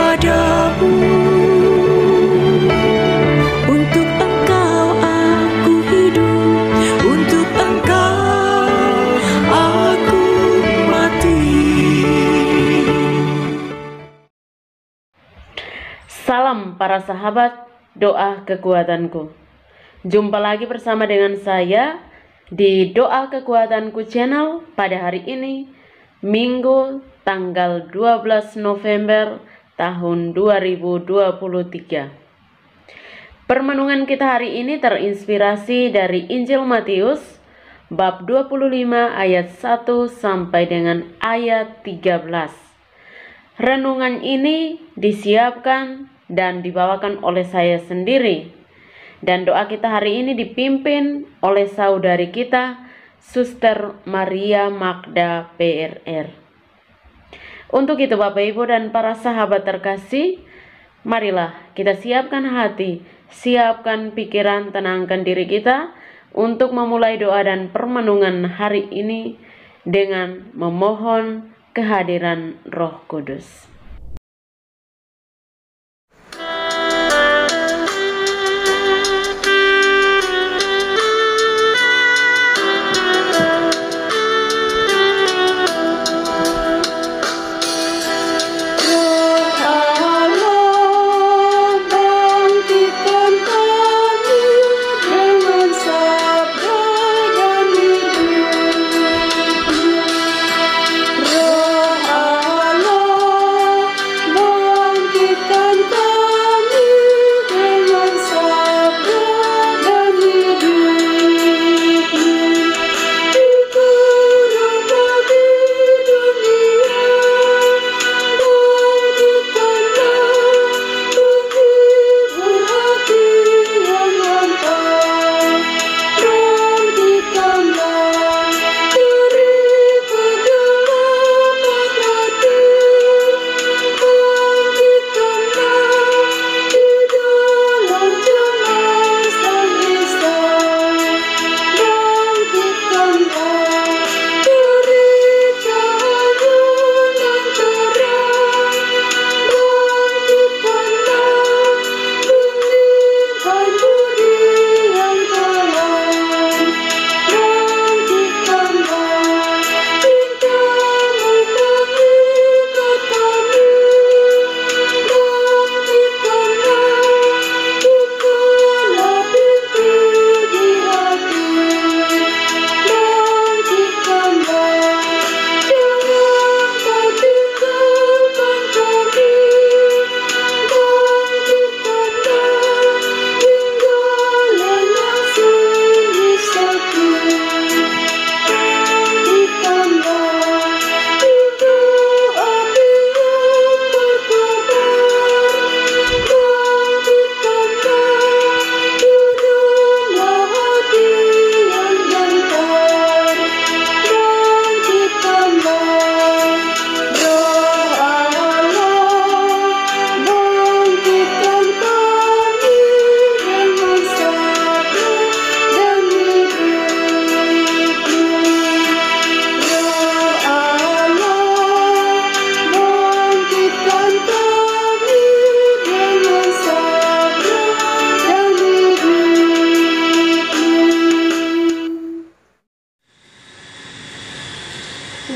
kepadamu. Untuk Engkau aku hidup, untuk Engkau aku mati. Salam para sahabat doa kekuatanku. Jumpa lagi bersama dengan saya di Doa Kekuatanku channel pada hari ini, Minggu tanggal 12 November tahun 2023. Permenungan kita hari ini terinspirasi dari Injil Matius bab 25 ayat 1 sampai dengan ayat 13. Renungan ini disiapkan dan dibawakan oleh saya sendiri, dan doa kita hari ini dipimpin oleh saudari kita Suster Maria Magda PRR. Untuk itu Bapak Ibu dan para sahabat terkasih, marilah kita siapkan hati, siapkan pikiran, tenangkan diri kita untuk memulai doa dan permenungan hari ini dengan memohon kehadiran Roh Kudus.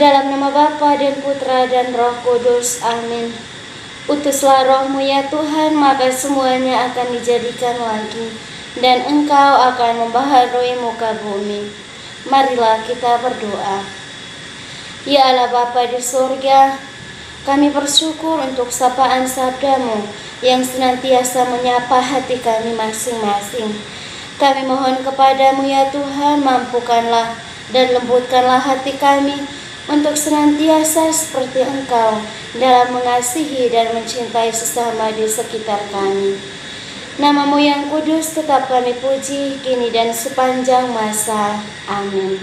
Dalam nama Bapa dan Putra dan Roh Kudus, amin. Utuslah Roh-Mu ya Tuhan, maka semuanya akan dijadikan lagi, dan Engkau akan membaharui muka bumi. Marilah kita berdoa. Ya Allah Bapa di surga, kami bersyukur untuk sapaan sabda-Mu yang senantiasa menyapa hati kami masing-masing. Kami mohon kepadamu ya Tuhan, mampukanlah dan lembutkanlah hati kami untuk senantiasa seperti Engkau dalam mengasihi dan mencintai sesama di sekitar kami. Nama-Mu yang kudus tetap kami puji, kini dan sepanjang masa. Amin.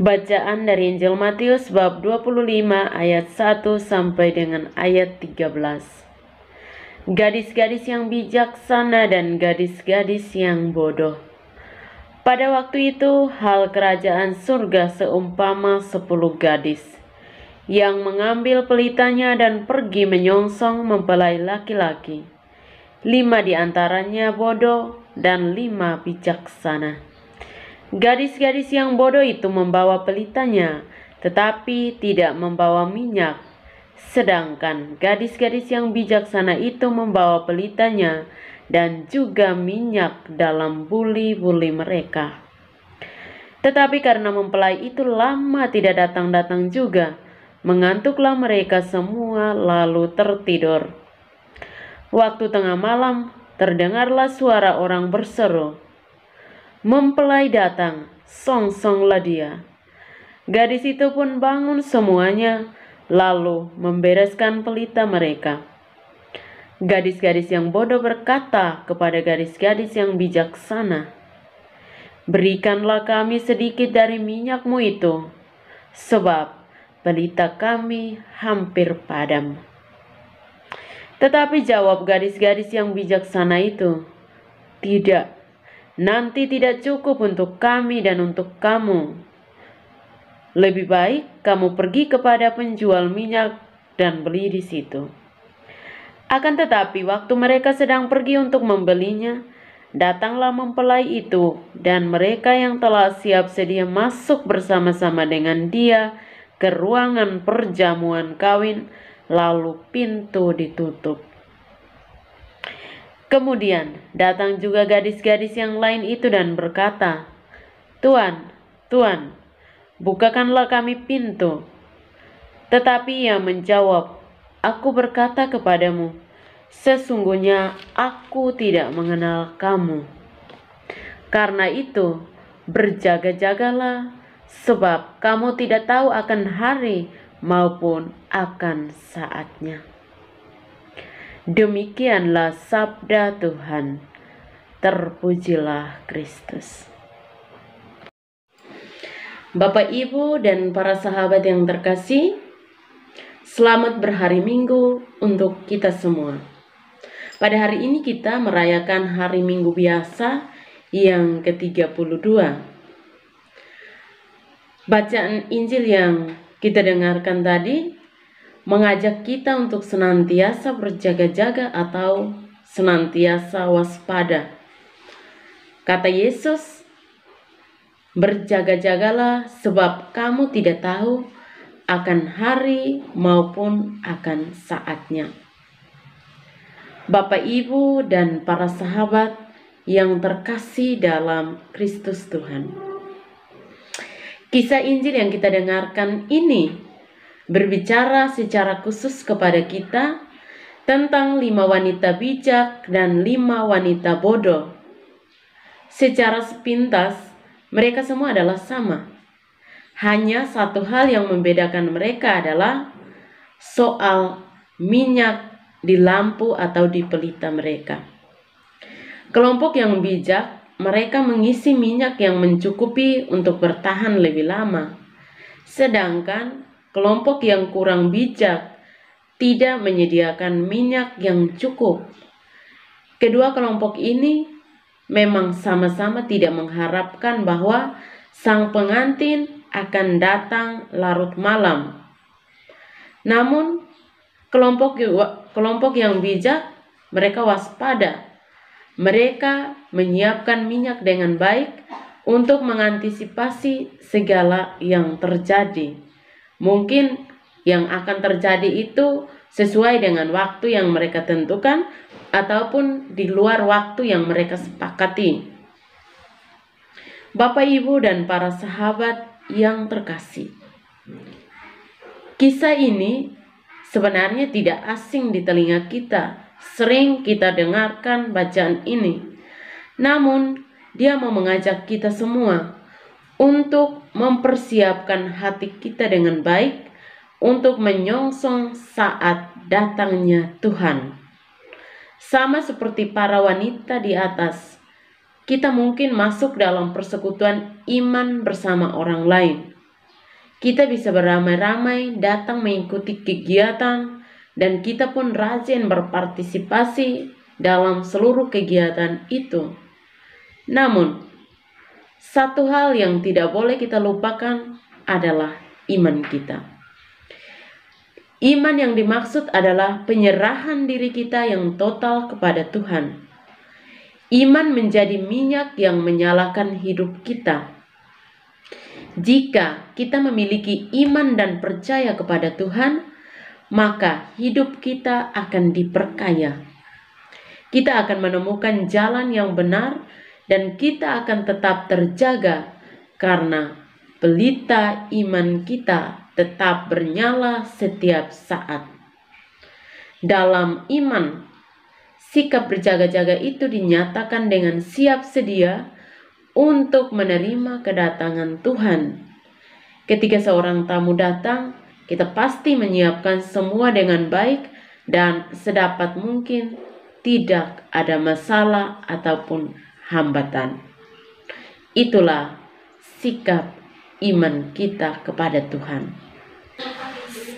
Bacaan dari Injil Matius bab 25 ayat 1 sampai dengan ayat 13. Gadis-gadis yang bijaksana dan gadis-gadis yang bodoh. Pada waktu itu, hal kerajaan surga seumpama 10 gadis yang mengambil pelitanya dan pergi menyongsong mempelai laki-laki. 5 di antaranya bodoh dan 5 bijaksana. Gadis-gadis yang bodoh itu membawa pelitanya, tetapi tidak membawa minyak. Sedangkan gadis-gadis yang bijaksana itu membawa pelitanya dan juga minyak dalam buli-buli mereka. Tetapi karena mempelai itu lama tidak datang-datang juga, mengantuklah mereka semua lalu tertidur. Waktu tengah malam, terdengarlah suara orang berseru, "Mempelai datang, songsonglah dia." Gadis itu pun bangun semuanya, lalu membereskan pelita mereka. Gadis-gadis yang bodoh berkata kepada gadis-gadis yang bijaksana, "Berikanlah kami sedikit dari minyakmu itu, sebab pelita kami hampir padam." Tetapi jawab gadis-gadis yang bijaksana itu, "Tidak, nanti tidak cukup untuk kami dan untuk kamu. Lebih baik kamu pergi kepada penjual minyak dan beli di situ." Akan tetapi waktu mereka sedang pergi untuk membelinya, datanglah mempelai itu, dan mereka yang telah siap sedia masuk bersama-sama dengan dia ke ruangan perjamuan kawin, lalu pintu ditutup. Kemudian datang juga gadis-gadis yang lain itu dan berkata, "Tuan, Tuan, bukakanlah kami pintu." Tetapi ia menjawab, "Aku berkata kepadamu, sesungguhnya aku tidak mengenal kamu. Karena itu, berjaga-jagalah, sebab kamu tidak tahu akan hari maupun akan saatnya." Demikianlah sabda Tuhan. Terpujilah Kristus. Bapak, Ibu, dan para sahabat yang terkasih, selamat berhari Minggu untuk kita semua. Pada hari ini kita merayakan hari Minggu biasa yang ke-32. Bacaan Injil yang kita dengarkan tadi mengajak kita untuk senantiasa berjaga-jaga atau senantiasa waspada. Kata Yesus, "Berjaga-jagalah sebab kamu tidak tahu akan hari maupun akan saatnya." Bapak, Ibu, dan para sahabat yang terkasih dalam Kristus Tuhan. Kisah Injil yang kita dengarkan ini berbicara secara khusus kepada kita tentang 5 wanita bijak dan 5 wanita bodoh. Secara sepintas, mereka semua adalah sama. Hanya satu hal yang membedakan mereka adalah soal minyak di lampu atau di pelita mereka. Kelompok yang bijak, mereka mengisi minyak yang mencukupi untuk bertahan lebih lama. Sedangkan kelompok yang kurang bijak tidak menyediakan minyak yang cukup. Kedua kelompok ini memang sama-sama tidak mengharapkan bahwa sang pengantin akan datang larut malam. Namun kelompok yang bijak, mereka waspada. Mereka menyiapkan minyak dengan baik untuk mengantisipasi segala yang terjadi. Mungkin yang akan terjadi itu sesuai dengan waktu yang mereka tentukan ataupun di luar waktu yang mereka sepakati. Bapak, Ibu, dan para sahabat yang terkasih, kisah ini sebenarnya tidak asing di telinga kita. Sering kita dengarkan bacaan ini. Namun, dia mau mengajak kita semua untuk mempersiapkan hati kita dengan baik untuk menyongsong saat datangnya Tuhan. Sama seperti para wanita di atas, kita mungkin masuk dalam persekutuan iman bersama orang lain. Kita bisa beramai-ramai datang mengikuti kegiatan, dan kita pun rajin berpartisipasi dalam seluruh kegiatan itu. Namun, satu hal yang tidak boleh kita lupakan adalah iman kita. Iman yang dimaksud adalah penyerahan diri kita yang total kepada Tuhan. Iman menjadi minyak yang menyalakan hidup kita. Jika kita memiliki iman dan percaya kepada Tuhan, maka hidup kita akan diperkaya. Kita akan menemukan jalan yang benar dan kita akan tetap terjaga karena pelita iman kita tetap bernyala setiap saat. Dalam iman, sikap berjaga-jaga itu dinyatakan dengan siap sedia untuk menerima kedatangan Tuhan. Ketika seorang tamu datang, kita pasti menyiapkan semua dengan baik dan sedapat mungkin tidak ada masalah ataupun hambatan. Itulah sikap iman kita kepada Tuhan.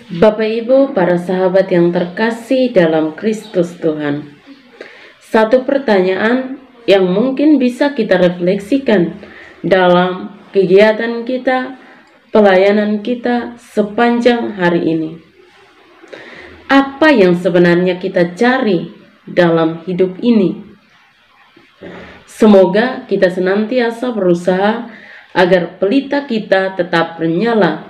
Bapak Ibu, para sahabat yang terkasih dalam Kristus Tuhan, satu pertanyaan yang mungkin bisa kita refleksikan dalam kegiatan kita, pelayanan kita sepanjang hari ini. Apa yang sebenarnya kita cari dalam hidup ini? Semoga kita senantiasa berusaha agar pelita kita tetap bernyala,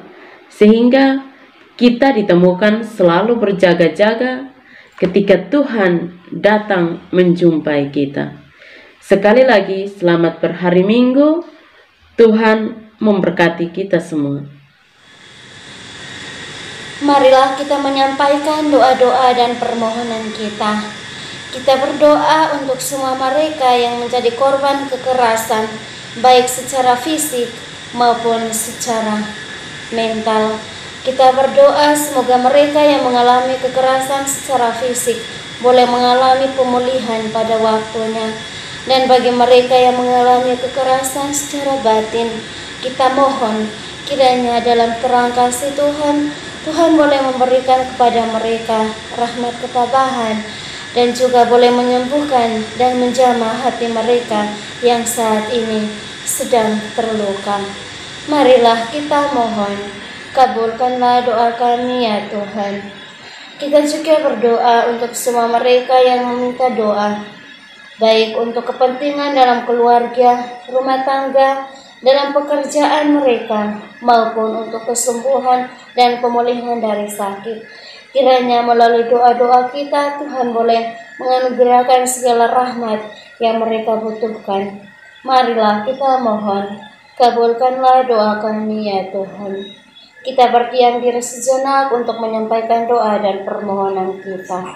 sehingga kita ditemukan selalu berjaga-jaga ketika Tuhan datang menjumpai kita. Sekali lagi, selamat berhari Minggu. Tuhan memberkati kita semua. Marilah kita menyampaikan doa-doa dan permohonan kita. Kita berdoa untuk semua mereka yang menjadi korban kekerasan, baik secara fisik maupun secara mental. Kita berdoa semoga mereka yang mengalami kekerasan secara fisik boleh mengalami pemulihan pada waktunya. Dan bagi mereka yang mengalami kekerasan secara batin, kita mohon kiranya dalam terang kasih Tuhan, Tuhan boleh memberikan kepada mereka rahmat ketabahan dan juga boleh menyembuhkan dan menjamah hati mereka yang saat ini sedang terluka. Marilah kita mohon, kabulkanlah doa kami ya Tuhan. Kita juga berdoa untuk semua mereka yang meminta doa, baik untuk kepentingan dalam keluarga, rumah tangga, dalam pekerjaan mereka, maupun untuk kesembuhan dan pemulihan dari sakit. Kiranya melalui doa-doa kita, Tuhan boleh menganugerahkan segala rahmat yang mereka butuhkan. Marilah kita mohon, kabulkanlah doa kami ya Tuhan. Kita berdiam diri sejenak untuk menyampaikan doa dan permohonan kita.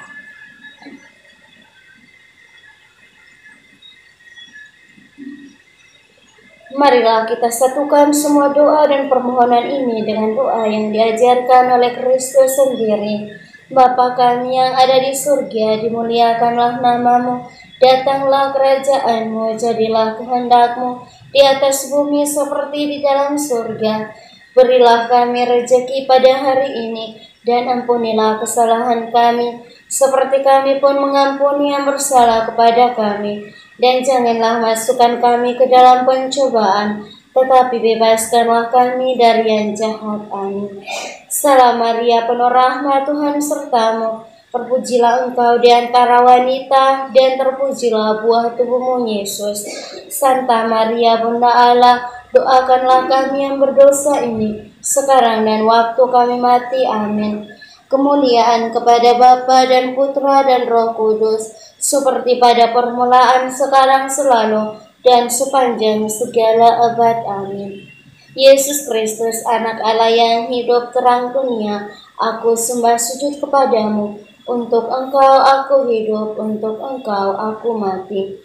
Marilah kita satukan semua doa dan permohonan ini dengan doa yang diajarkan oleh Kristus sendiri. Bapa kami yang ada di surga, dimuliakanlah namamu, datanglah kerajaanmu, jadilah kehendakmu di atas bumi seperti di dalam surga. Berilah kami rezeki pada hari ini, dan ampunilah kesalahan kami, seperti kami pun mengampuni yang bersalah kepada kami. Dan janganlah masukkan kami ke dalam pencobaan, tetapi bebaskanlah kami dari yang jahat. Amin. Salam Maria, penuh rahmat, Tuhan sertamu. Terpujilah engkau di antara wanita, dan terpujilah buah tubuhmu, Yesus. Santa Maria, Bunda Allah, doakanlah kami yang berdosa ini, sekarang dan waktu kami mati. Amin. Kemuliaan kepada Bapa dan Putra dan Roh Kudus, seperti pada permulaan, sekarang, selalu, dan sepanjang segala abad. Amin. Yesus Kristus, anak Allah yang hidup terang dunia, aku sembah sujud kepadamu. Untuk engkau aku hidup, untuk engkau aku mati.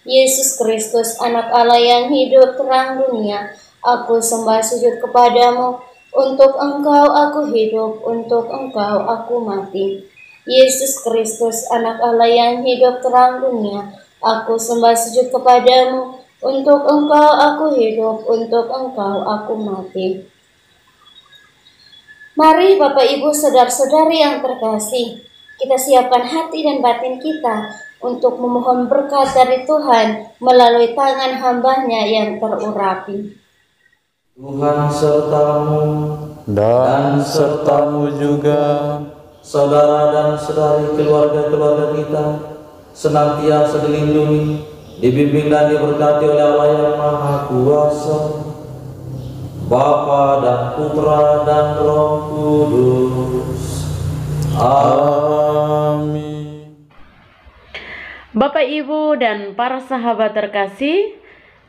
Yesus Kristus, anak Allah yang hidup terang dunia, aku sembah sujud kepadamu. Untuk engkau aku hidup, untuk engkau aku mati. Yesus Kristus, anak Allah yang hidup terang dunia, aku sembah sujud kepadamu. Untuk engkau aku hidup, untuk engkau aku mati. Mari Bapak Ibu saudara-saudari yang terkasih, kita siapkan hati dan batin kita untuk memohon berkat dari Tuhan melalui tangan hamba-Nya yang terurapi. Tuhan sertamu dan sertamu juga. saudara dan saudari keluarga-keluarga kita senantiasa dilindungi, dibimbing dan diberkati oleh Allah yang Maha Kuasa, Bapa dan Putra dan Roh Kudus. Amin. Bapak, Ibu, dan para sahabat terkasih,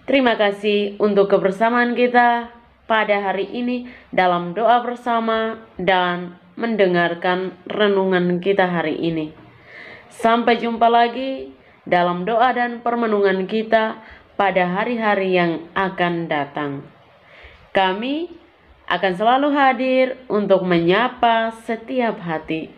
terima kasih untuk kebersamaan kita pada hari ini dalam doa bersama dan mendengarkan renungan kita hari ini. Sampai jumpa lagi dalam doa dan permenungan kita pada hari-hari yang akan datang. Kami akan selalu hadir untuk menyapa setiap hati.